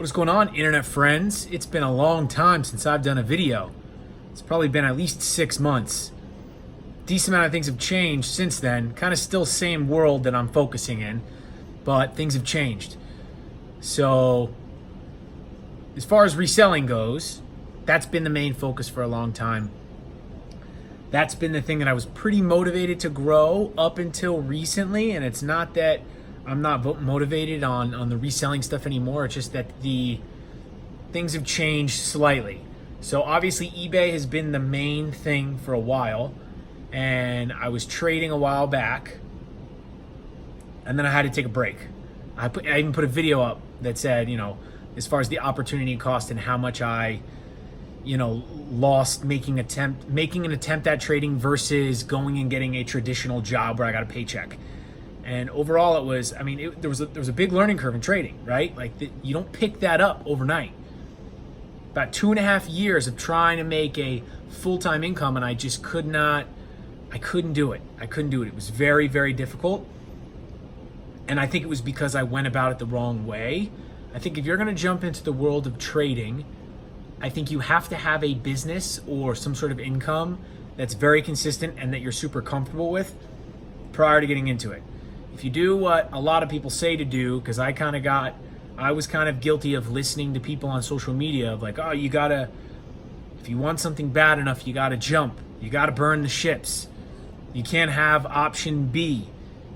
What is going on, internet friends? It's been a long time since I've done a video. It's probably been at least 6 months. Decent amount of things have changed since then. Kind of still same world that I'm focusing in, but things have changed. So as far as reselling goes, that's been the main focus for a long time. That's been the thing that I was pretty motivated to grow up until recently, and it's not that I'm not motivated on the reselling stuff anymore. It's just that the things have changed slightly. So obviously eBay has been the main thing for a while, and I was trading a while back, and then I had to take a break. I even put a video up that said, as far as the opportunity cost and how much I, lost making an attempt at trading versus going and getting a traditional job where I got a paycheck. And overall, it was, there was a big learning curve in trading, right? You don't pick that up overnight. About 2.5 years of trying to make a full-time income, and I just couldn't do it. It was very, very difficult. And I think it was because I went about it the wrong way. I think if you're going to jump into the world of trading, I think you have to have a business or some sort of income that's very consistent and that you're super comfortable with prior to getting into it. If you do what a lot of people say to do, because I was kind of guilty of listening to people on social media of like, oh, if you want something bad enough, you gotta jump. You gotta burn the ships. You can't have option B.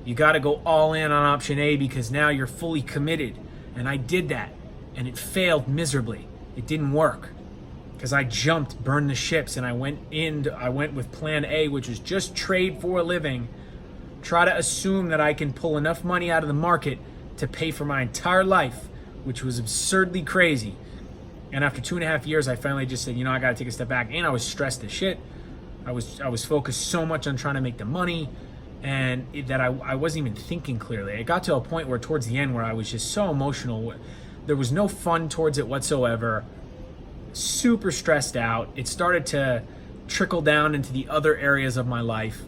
You gotta go all in on option A because now you're fully committed. And I did that, and it failed miserably. It didn't work because I jumped, burned the ships, and I went with plan A, which is just trade for a living. Try to assume that I can pull enough money out of the market to pay for my entire life, which was absurdly crazy. And after 2.5 years, I finally just said, I got to take a step back. And I was stressed as shit. I was focused so much on trying to make the money, and that I wasn't even thinking clearly. It got to a point where towards the end where I was just so emotional. There was no fun towards it whatsoever. Super stressed out. It started to trickle down into the other areas of my life.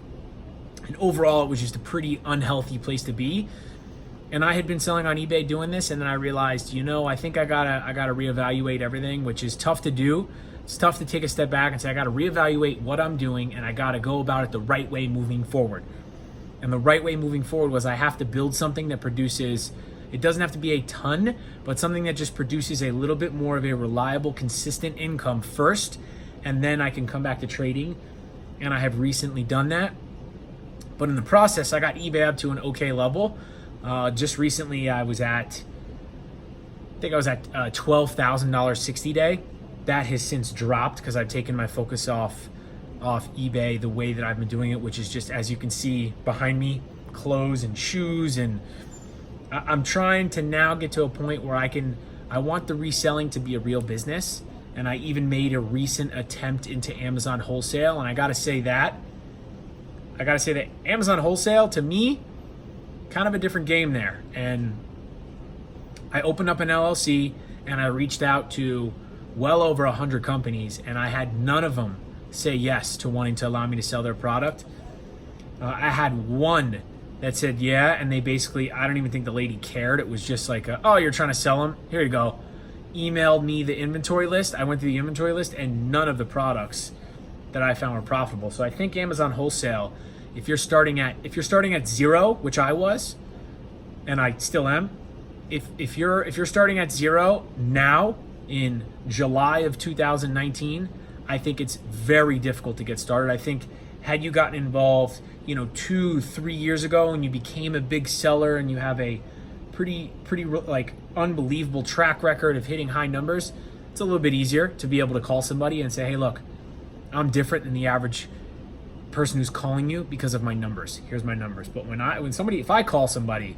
And overall, it was just a pretty unhealthy place to be. And I had been selling on eBay doing this, and then I realized, I think I gotta reevaluate everything, which is tough to do. It's tough to take a step back and say, I gotta reevaluate what I'm doing, and I gotta go about it the right way moving forward. And the right way moving forward was I have to build something that produces, it doesn't have to be a ton, but something that just produces a little bit more of a reliable, consistent income first, and then I can come back to trading. And I have recently done that. But in the process, I got eBay up to an okay level. Just recently, I was at $12,000 60 day. That has since dropped because I've taken my focus off eBay the way that I've been doing it, which is just, as you can see behind me, clothes and shoes. And I'm trying to now get to a point where I want the reselling to be a real business. And I even made a recent attempt into Amazon wholesale. And I gotta say that Amazon wholesale, to me, kind of a different game there. And I opened up an LLC and I reached out to well over 100 companies, and I had none of them say yes to wanting to allow me to sell their product. I had one that said yeah, and they basically, I don't even think the lady cared. It was just like, oh, you're trying to sell them? Here you go. Emailed me the inventory list. I went through the inventory list, and none of the products that I found were profitable. So I think Amazon wholesale, if you're starting at zero, which I was, and I still am, if you're starting at zero now in July of 2019, I think it's very difficult to get started. I think had you gotten involved, 2-3 years ago and you became a big seller and you have a pretty unbelievable track record of hitting high numbers, it's a little bit easier to be able to call somebody and say, hey, look, I'm different than the average person who's calling you because of my numbers. Here's my numbers. But if I call somebody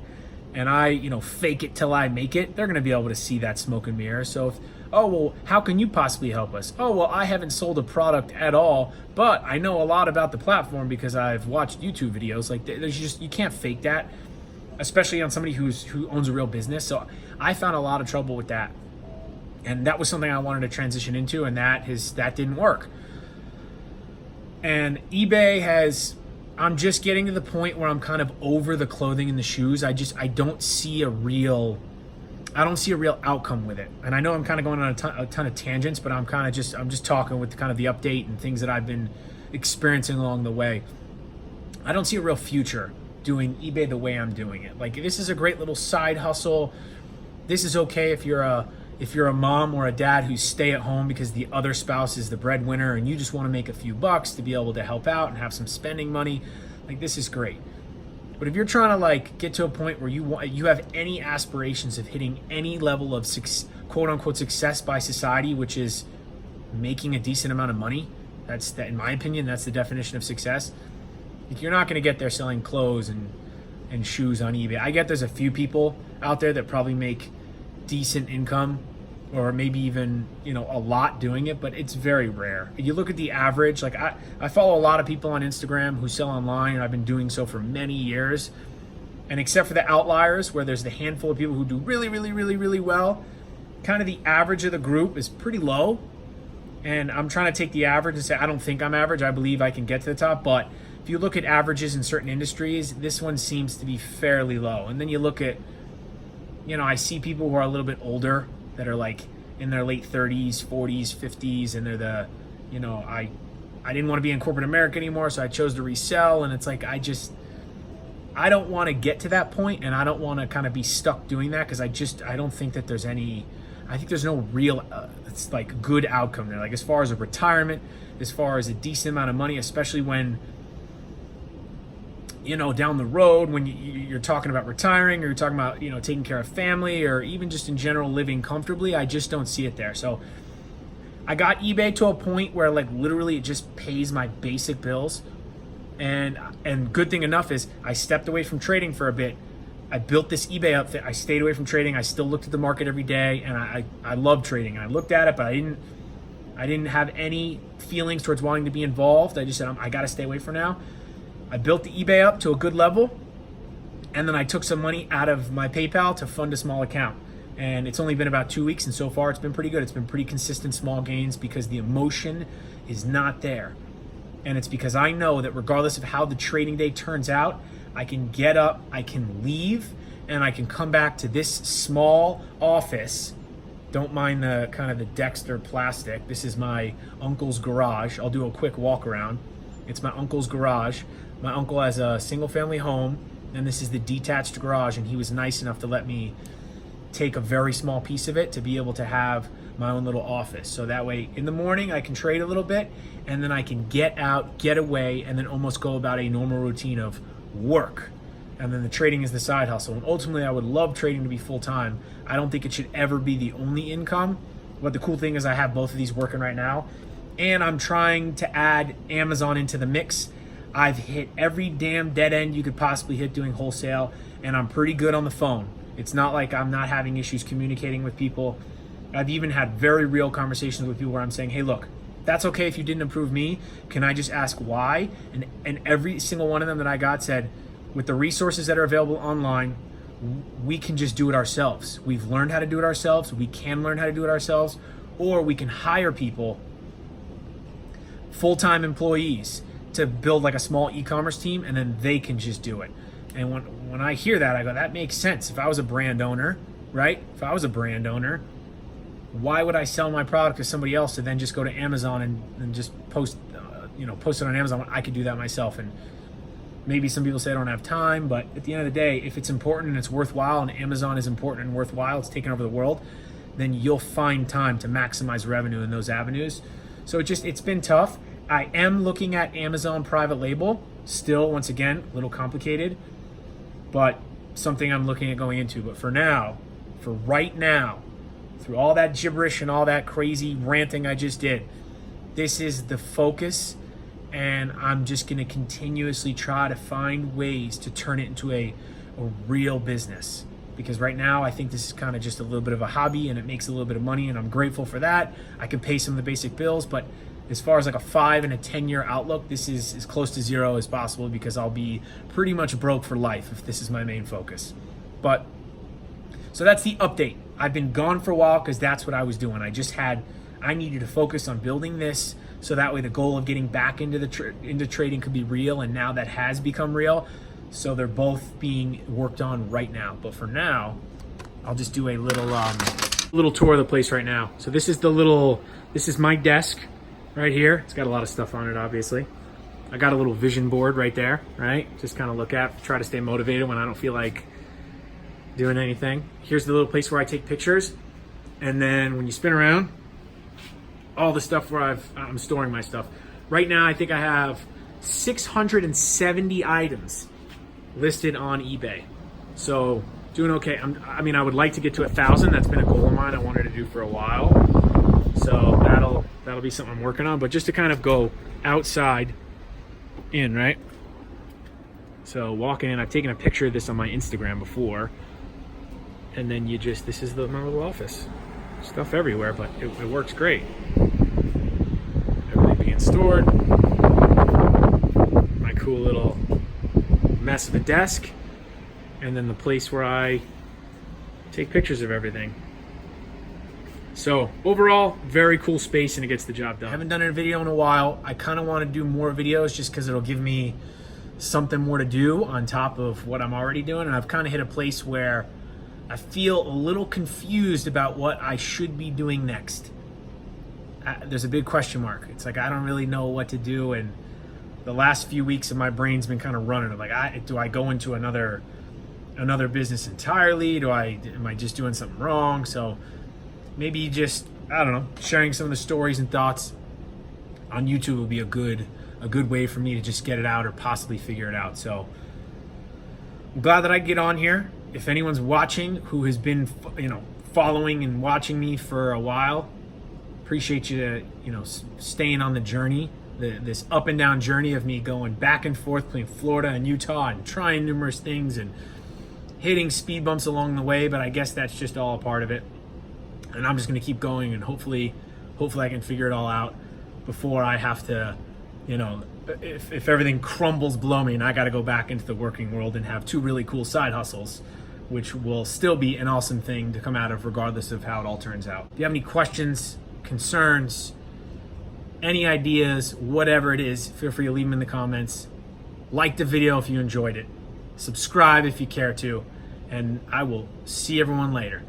and I, fake it till I make it, they're going to be able to see that smoke and mirror. So how can you possibly help us? Oh, well, I haven't sold a product at all, but I know a lot about the platform because I've watched YouTube videos. You can't fake that, especially on somebody who owns a real business. So I found a lot of trouble with that. And that was something I wanted to transition into, and that didn't work. And eBay I'm just getting to the point where I'm kind of over the clothing and the shoes. I don't see a real I don't see a real outcome with it. And I know I'm kind of going on a ton of tangents, but I'm just talking with kind of the update and things that I've been experiencing along the way. I don't see a real future doing eBay the way I'm doing it. Like, this is a great little side hustle. This is okay if you're a mom or a dad who's stay at home because the other spouse is the breadwinner and you just want to make a few bucks to be able to help out and have some spending money. Like, this is great. But if you're trying to like get to a point where you have any aspirations of hitting any level of quote unquote success by society, which is making a decent amount of money, in my opinion, that's the definition of success. Like, you're not going to get there selling clothes and shoes on eBay. I get there's a few people out there that probably make decent income, or maybe even, you know, a lot doing it, but it's very rare. You look at the average, like I follow a lot of people on Instagram who sell online, and I've been doing so for many years. And except for the outliers where there's the handful of people who do really, really, really, really well, kind of the average of the group is pretty low. And I'm trying to take the average and say, I don't think I'm average. I believe I can get to the top. But if you look at averages in certain industries, this one seems to be fairly low. And then you look at, you know, I see people who are a little bit older that are like in their late 30s, 40s, 50s, and they're you know, I didn't want to be in corporate America anymore, so I chose to resell. And it's like, I don't want to get to that point, and I don't want to kind of be stuck doing that, because I don't think that there's no real it's like good outcome there. Like, as far as a retirement, as far as a decent amount of money, especially when, you know, down the road when you're talking about retiring, or you're talking about, you know, taking care of family, or even just in general living comfortably, I just don't see it there. So I got eBay to a point where like literally it just pays my basic bills. And good thing enough is I stepped away from trading for a bit. I built this eBay outfit. I stayed away from trading. I still looked at the market every day, and I love trading. And I looked at it, but I didn't have any feelings towards wanting to be involved. I just said, I got to stay away for now. I built the eBay up to a good level, and then I took some money out of my PayPal to fund a small account. And it's only been about 2 weeks, and so far it's been pretty good. It's been pretty consistent small gains because the emotion is not there. And it's because I know that regardless of how the trading day turns out, I can get up, I can leave, and I can come back to this small office. Don't mind the kind of the Dexter plastic. This is my uncle's garage. I'll do a quick walk around. It's my uncle's garage. My uncle has a single family home, and this is the detached garage, and he was nice enough to let me take a very small piece of it to be able to have my own little office. So that way in the morning I can trade a little bit, and then I can get out, get away, and then almost go about a normal routine of work. And then the trading is the side hustle. And ultimately I would love trading to be full-time. I don't think it should ever be the only income. But the cool thing is I have both of these working right now, and I'm trying to add Amazon into the mix. I've hit every damn dead end you could possibly hit doing wholesale, and I'm pretty good on the phone. It's not like I'm not having issues communicating with people. I've even had very real conversations with people where I'm saying, hey, look, that's okay if you didn't approve me. Can I just ask why? And every single one of them that I got said, with the resources that are available online, we can just do it ourselves. We've learned how to do it ourselves. We can learn how to do it ourselves, or we can hire people, full-time employees, to build like a small e-commerce team, and then they can just do it. And when I hear that, I go, that makes sense. If I was a brand owner, right? If I was a brand owner, why would I sell my product to somebody else to then just go to Amazon and just post it on Amazon? I could do that myself. And maybe some people say I don't have time, but at the end of the day, if it's important and it's worthwhile, and Amazon is important and worthwhile, it's taking over the world, then you'll find time to maximize revenue in those avenues. So it's been tough. I am looking at Amazon private label still, once again, a little complicated, but something I'm looking at going into. But for right now, through all that gibberish and all that crazy ranting I just did, this is the focus, and I'm just going to continuously try to find ways to turn it into a real business. Because right now I think this is kind of just a little bit of a hobby, and it makes a little bit of money, and I'm grateful for that. I can pay some of the basic bills, but as far as like a 5 and a 10-year outlook, this is as close to zero as possible, because I'll be pretty much broke for life if this is my main focus. But so that's the update. I've been gone for a while because that's what I was doing. I needed to focus on building this, so that way the goal of getting back into into trading could be real, and now that has become real. So they're both being worked on right now. But for now, I'll just do a little tour of the place right now. So this is my desk right here. It's got a lot of stuff on it, obviously. I got a little vision board right there, right? Just kind of look at, try to stay motivated when I don't feel like doing anything. Here's the little place where I take pictures. And then when you spin around, all the stuff where I'm storing my stuff. Right now, I think I have 670 items listed on eBay. So doing okay. I mean, I would like to get to 1,000. That's been a goal of mine I wanted to do for a while. So that'll be something I'm working on. But just to kind of go outside in, right? So walking in, I've taken a picture of this on my Instagram before. And then this is my little office. Stuff everywhere, but it works great. Everything being stored. My cool little mess of a desk. And then the place where I take pictures of everything. So overall, very cool space, and it gets the job done. I haven't done a video in a while. I kind of want to do more videos just because it'll give me something more to do on top of what I'm already doing. And I've kind of hit a place where I feel a little confused about what I should be doing next. There's a big question mark. It's like I don't really know what to do, and the last few weeks of my brain's been kind of running. Like, do I go into another business entirely? Am I just doing something wrong? So maybe just, I don't know, sharing some of the stories and thoughts on YouTube would be a good way for me to just get it out or possibly figure it out. So I'm glad that I get on here. If anyone's watching who has been, following and watching me for a while, appreciate you, staying on the journey, this up and down journey of me going back and forth between Florida and Utah and trying numerous things and hitting speed bumps along the way. But I guess that's just all a part of it. And I'm just going to keep going, and hopefully I can figure it all out before I have to, if everything crumbles below me and I got to go back into the working world and have 2 really cool side hustles, which will still be an awesome thing to come out of regardless of how it all turns out. If you have any questions, concerns, any ideas, whatever it is, feel free to leave them in the comments. Like the video if you enjoyed it. Subscribe if you care to. And I will see everyone later.